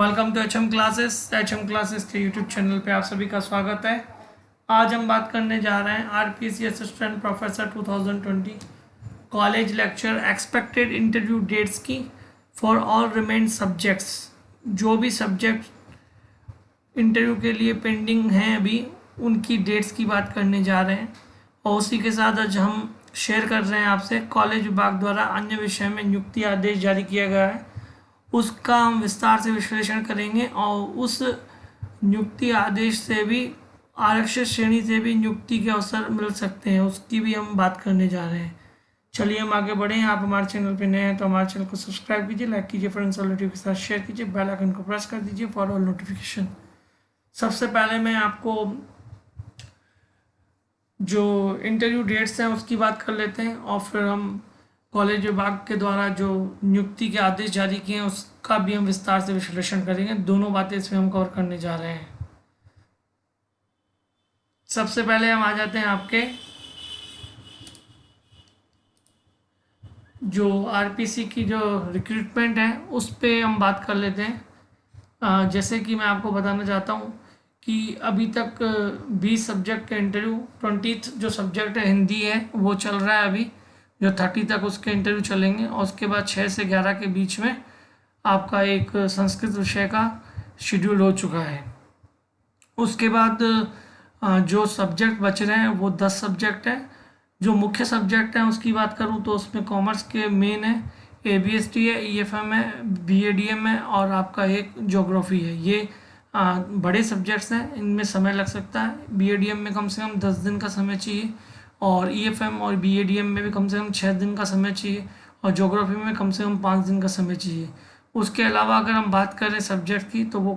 Welcome to H M classes के YouTube channel पे आप सभी का स्वागत है। आज हम बात करने जा रहे हैं RPC assistant professor 2020 college lecture expected interview dates की फॉर ऑल रिमेन सब्जेक्ट्स। जो भी सब्जेक्ट इंटरव्यू के लिए पेंडिंग हैं अभी उनकी डेट्स की बात करने जा रहे हैं। और उसी के साथ आज हम शेयर कर रहे हैं आपसे कॉलेज विभाग द्वारा अन्य विषय में नियुक्ति आदेश जारी किया गया है, उसका हम विस्तार से विश्लेषण करेंगे और उस नियुक्ति आदेश से भी आरक्षित श्रेणी से भी नियुक्ति के अवसर मिल सकते हैं, उसकी भी हम बात करने जा रहे हैं। चलिए हम आगे बढ़ें। आप हमारे चैनल पर नए हैं तो हमारे चैनल को सब्सक्राइब कीजिए, लाइक कीजिए, फ्रेंड्स और रिलेटिव के साथ शेयर कीजिए, बेल आइकन को प्रेस कर दीजिए फॉर ऑल नोटिफिकेशन। सबसे पहले मैं आपको जो इंटरव्यू डेट्स हैं उसकी बात कर लेते हैं और फिर हम कॉलेज विभाग के द्वारा जो नियुक्ति के आदेश जारी किए हैं उसका भी हम विस्तार से विश्लेषण करेंगे। दोनों बातें इसमें हम कवर करने जा रहे हैं। सबसे पहले हम आ जाते हैं आपके जो आरपीसी की जो रिक्रूटमेंट है उस पर हम बात कर लेते हैं। जैसे कि मैं आपको बताना चाहता हूँ कि अभी तक 20 सब्जेक्ट का इंटरव्यू, 20 जो सब्जेक्ट है हिंदी है वो चल रहा है अभी, जो 30 तक उसके इंटरव्यू चलेंगे और उसके बाद 6 से 11 के बीच में आपका एक संस्कृत विषय का शेड्यूल हो चुका है। उसके बाद जो सब्जेक्ट बच रहे हैं वो 10 सब्जेक्ट हैं। जो मुख्य सब्जेक्ट हैं उसकी बात करूँ तो उसमें कॉमर्स के मेन है, ABST है, EFM है, BADM है और आपका एक ज्योग्राफी है। ये बड़े सब्जेक्ट्स हैं, इनमें समय लग सकता है। BADM में कम से कम 10 दिन का समय चाहिए और EFM और BADM में भी कम से कम 6 दिन का समय चाहिए और ज्योग्राफी में कम से कम 5 दिन का समय चाहिए। उसके अलावा अगर हम बात करें सब्जेक्ट की तो वो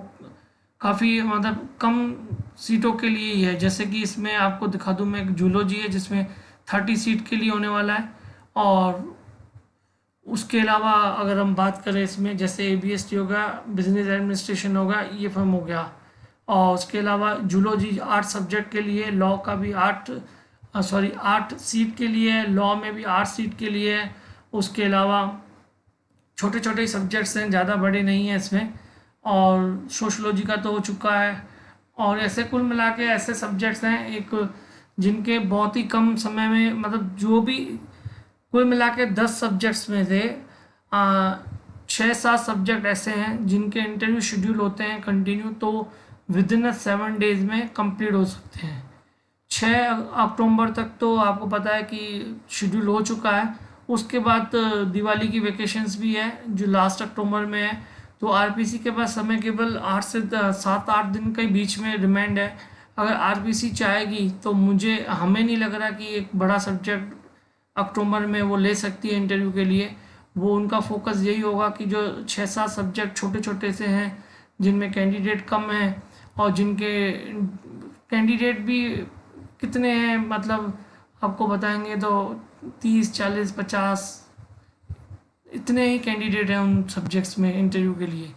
काफ़ी मतलब कम सीटों के लिए ही है। जैसे कि इसमें आपको दिखा दूँ मैं, एक जूलॉजी है जिसमें 30 सीट के लिए होने वाला है। और उसके अलावा अगर हम बात करें इसमें जैसे ABST होगा, बिजनेस एडमिनिस्ट्रेशन होगा, EFM हो गया और उसके अलावा जूलॉजी 8 सब्जेक्ट के लिए, लॉ का भी 8 सीट के लिए है, लॉ में भी 8 सीट के लिए है। उसके अलावा छोटे छोटे सब्जेक्ट्स हैं, ज़्यादा बड़े नहीं हैं इसमें। और सोशलॉजी का तो हो चुका है। और ऐसे कुल मिला के ऐसे सब्जेक्ट्स हैं एक जिनके बहुत ही कम समय में, मतलब जो भी कुल मिला के 10 सब्जेक्ट्स में से 6-7 सब्जेक्ट ऐसे हैं जिनके इंटरव्यू शेड्यूल होते हैं कंटिन्यू, तो विद इन 7 डेज में कंप्लीट हो सकते हैं। 6 अक्टूबर तक तो आपको पता है कि शेड्यूल हो चुका है। उसके बाद दिवाली की वेकेशंस भी है जो लास्ट अक्टूबर में है, तो आरपीसी के पास समय केवल 8 से 7-8 दिन के बीच में रिमाइंड है। अगर आरपीसी चाहेगी तो हमें नहीं लग रहा कि एक बड़ा सब्जेक्ट अक्टूबर में वो ले सकती है इंटरव्यू के लिए। वो उनका फोकस यही होगा कि जो 6-7 सब्जेक्ट छोटे छोटे से हैं जिनमें कैंडिडेट कम हैं और जिनके कैंडिडेट भी कितने हैं, मतलब आपको बताएंगे तो 30, 40, 50 इतने ही कैंडिडेट हैं उन सब्जेक्ट्स में इंटरव्यू के लिए।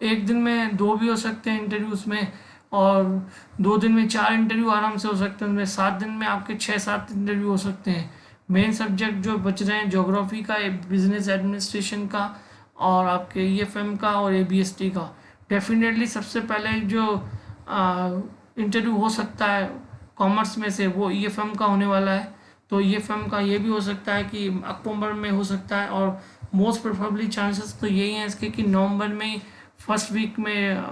एक दिन में 2 भी हो सकते हैं इंटरव्यूज़ में और 2 दिन में 4 इंटरव्यू आराम से हो सकते हैं। उनमें 7 दिन में आपके 6-7 इंटरव्यू हो सकते हैं। मेन सब्जेक्ट जो बच रहे हैं ज्योग्राफी का, बिजनेस एडमिनिस्ट्रेशन का और आपके EFM का और ABST का। डेफिनेटली सबसे पहले जो इंटरव्यू हो सकता है कॉमर्स में से वो EFM का होने वाला है। तो EFM का ये भी हो सकता है कि अक्टूबर में हो सकता है और मोस्ट प्रेफरेबली चांसेस तो यही हैं इसके कि नवंबर में ही फर्स्ट वीक में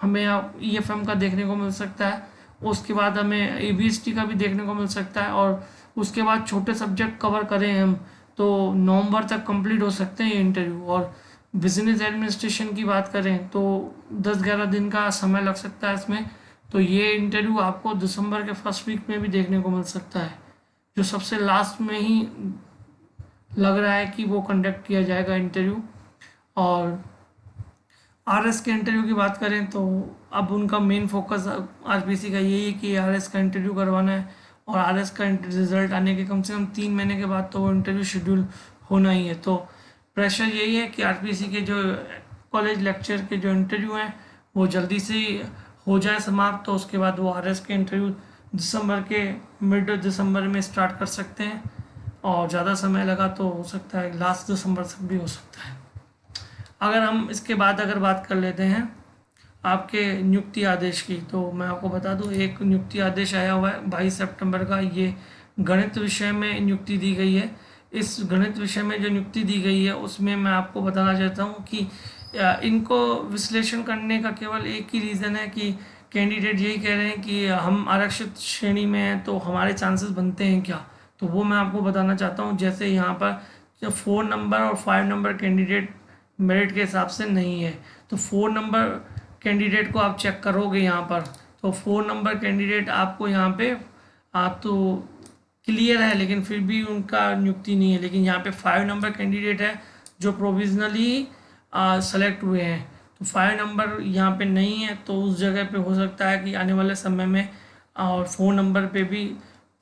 हमें EFM का देखने को मिल सकता है। उसके बाद हमें ABST का भी देखने को मिल सकता है और उसके बाद छोटे सब्जेक्ट कवर करें हम तो नवंबर तक कंप्लीट हो सकते हैं ये इंटरव्यू। और बिजनेस एडमिनिस्ट्रेशन की बात करें तो 10-11 दिन का समय लग सकता है इसमें। तो ये इंटरव्यू आपको दिसंबर के फर्स्ट वीक में भी देखने को मिल सकता है, जो सबसे लास्ट में ही लग रहा है कि वो कंडक्ट किया जाएगा इंटरव्यू। और RS के इंटरव्यू की बात करें तो अब उनका मेन फोकस आरपीसी का यही है कि RS का इंटरव्यू करवाना है और RS का रिजल्ट आने के कम से कम 3 महीने के बाद तो वो इंटरव्यू शेड्यूल होना ही है। तो प्रेशर यही है कि आरपीसी के जो कॉलेज लेक्चर के जो इंटरव्यू हैं वो जल्दी से हो जाए समाप्त, तो उसके बाद वो RS के इंटरव्यू दिसंबर के मिड दिसंबर में स्टार्ट कर सकते हैं और ज़्यादा समय लगा तो हो सकता है लास्ट दिसंबर तक भी हो सकता है। अगर हम इसके बाद अगर बात कर लेते हैं आपके नियुक्ति आदेश की, तो मैं आपको बता दूं एक नियुक्ति आदेश आया हुआ है 22 सितंबर का। ये गणित विषय में नियुक्ति दी गई है। इस गणित विषय में जो नियुक्ति दी गई है उसमें मैं आपको बताना चाहता हूँ कि इनको विश्लेषण करने का केवल एक ही रीज़न है कि कैंडिडेट यही कह रहे हैं कि हम आरक्षित श्रेणी में हैं तो हमारे चांसेस बनते हैं क्या। तो वो मैं आपको बताना चाहता हूँ। जैसे यहाँ पर 4 नंबर और 5 नंबर कैंडिडेट मेरिट के हिसाब से नहीं है, तो 4 नंबर कैंडिडेट को आप चेक करोगे यहाँ पर, तो 4 नंबर कैंडिडेट आपको यहाँ पे आप तो क्लियर है लेकिन फिर भी उनका नियुक्ति नहीं है। लेकिन यहाँ पे 5 नंबर कैंडिडेट है जो प्रोविजनली सेलेक्ट हुए हैं, तो 5 नंबर यहाँ पे नहीं है, तो उस जगह पे हो सकता है कि आने वाले समय में और 4 नंबर पे भी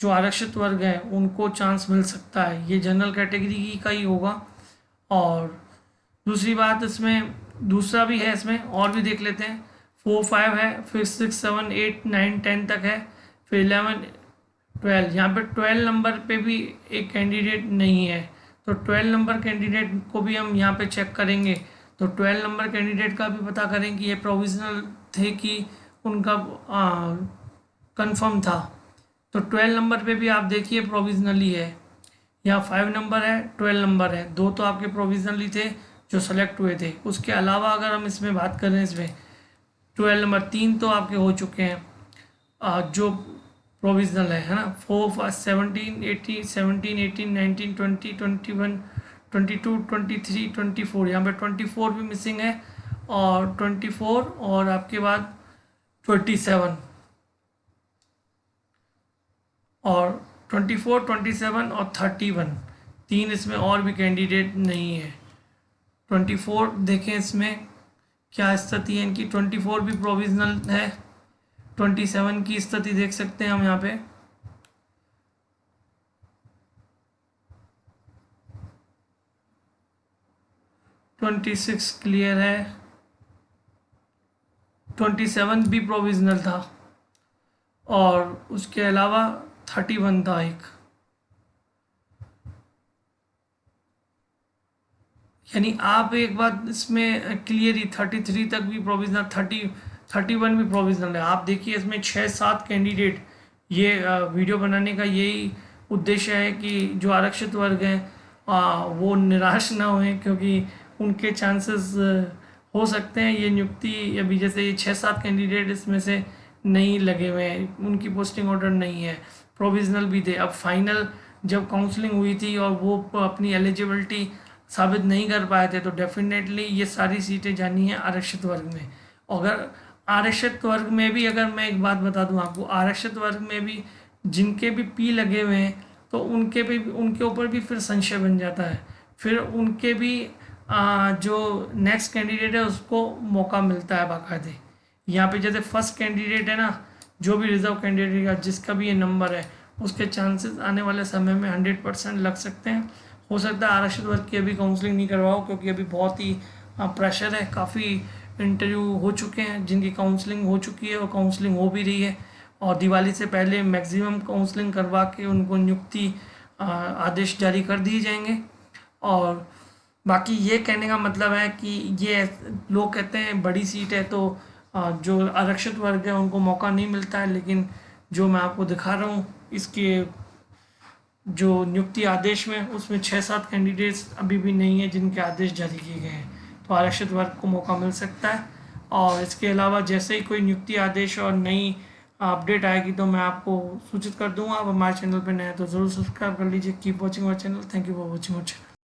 जो आरक्षित वर्ग है उनको चांस मिल सकता है। ये जनरल कैटेगरी का ही होगा। और दूसरी बात इसमें दूसरा भी है, इसमें और भी देख लेते हैं। 4 5 है, फिर 6 7 8 9 10 तक है, फिर 11 12। यहाँ पे 12 नंबर पे भी एक कैंडिडेट नहीं है, तो 12 नंबर कैंडिडेट को भी हम यहाँ पे चेक करेंगे। तो 12 नंबर कैंडिडेट का भी पता करें कि ये प्रोविजनल थे कि उनका कंफर्म था। तो 12 नंबर पे भी आप देखिए प्रोविजनली है। यहाँ 5 नंबर है, 12 नंबर है, दो तो आपके प्रोविजनली थे जो सेलेक्ट हुए थे। उसके अलावा अगर हम इसमें बात करें, इसमें 12 नंबर 3 तो आपके हो चुके हैं जो प्रोविजनल है ना। 4 17 18 17 18 19 20 21 22 23 24, यहाँ पे 24 भी मिसिंग है, और 24 और आपके बाद 27 और 24 27 और 31, 3 इसमें और भी कैंडिडेट नहीं है। 24 देखें इसमें क्या स्थिति है इनकी। 24 भी प्रोविजनल है। 27 की स्थिति देख सकते हैं हम यहाँ पे। ट्वेंटी 26 क्लियर है। 27 भी प्रोविजनल था, और उसके अलावा 31 था एक। यानी आप एक बात इसमें क्लियर ही 33 तक भी प्रोविजनल, 31 भी प्रोविजनल है। आप देखिए इसमें 6-7 कैंडिडेट। ये वीडियो बनाने का यही उद्देश्य है कि जो आरक्षित वर्ग हैं वो निराश ना हों, क्योंकि उनके चांसेस हो सकते हैं ये नियुक्ति अभी जैसे ये 6-7 कैंडिडेट इसमें से नहीं लगे हुए हैं, उनकी पोस्टिंग ऑर्डर नहीं है, प्रोविजनल भी थे। अब फाइनल जब काउंसलिंग हुई थी और वो अपनी एलिजिबिलिटी साबित नहीं कर पाए थे, तो डेफिनेटली ये सारी सीटें जानी है आरक्षित वर्ग में। अगर आरक्षित वर्ग में भी, अगर मैं एक बात बता दूं आपको, आरक्षित वर्ग में भी जिनके भी पी लगे हुए हैं तो उनके ऊपर भी फिर संशय बन जाता है। फिर उनके भी जो नेक्स्ट कैंडिडेट है उसको मौका मिलता है बाकायदे। यहाँ पे जैसे फर्स्ट कैंडिडेट है ना, जो भी रिजर्व कैंडिडेट का जिसका भी ये नंबर है, उसके चांसेस आने वाले समय में 100% लग सकते हैं। हो सकता है आरक्षित वर्ग की अभी काउंसलिंग नहीं करवाओ, क्योंकि अभी बहुत ही प्रेशर है। काफ़ी इंटरव्यू हो चुके हैं जिनकी काउंसलिंग हो चुकी है और काउंसलिंग हो भी रही है, और दिवाली से पहले मैक्सिमम काउंसलिंग करवा के उनको नियुक्ति आदेश जारी कर दिए जाएंगे। और बाकी ये कहने का मतलब है कि ये लोग कहते हैं बड़ी सीट है तो जो आरक्षित वर्ग है उनको मौका नहीं मिलता है, लेकिन जो मैं आपको दिखा रहा हूँ इसके जो नियुक्ति आदेश में, उसमें 6-7 कैंडिडेट्स अभी भी नहीं है जिनके आदेश जारी किए गए हैं, तो आरक्षित वर्ग को मौका मिल सकता है। और इसके अलावा जैसे ही कोई नियुक्ति आदेश और नई अपडेट आएगी तो मैं आपको सूचित कर दूंगा। आप हमारे चैनल पर नए हैं तो ज़रूर सब्सक्राइब कर लीजिए। Keep watching our channel. Thank you for watching our channel.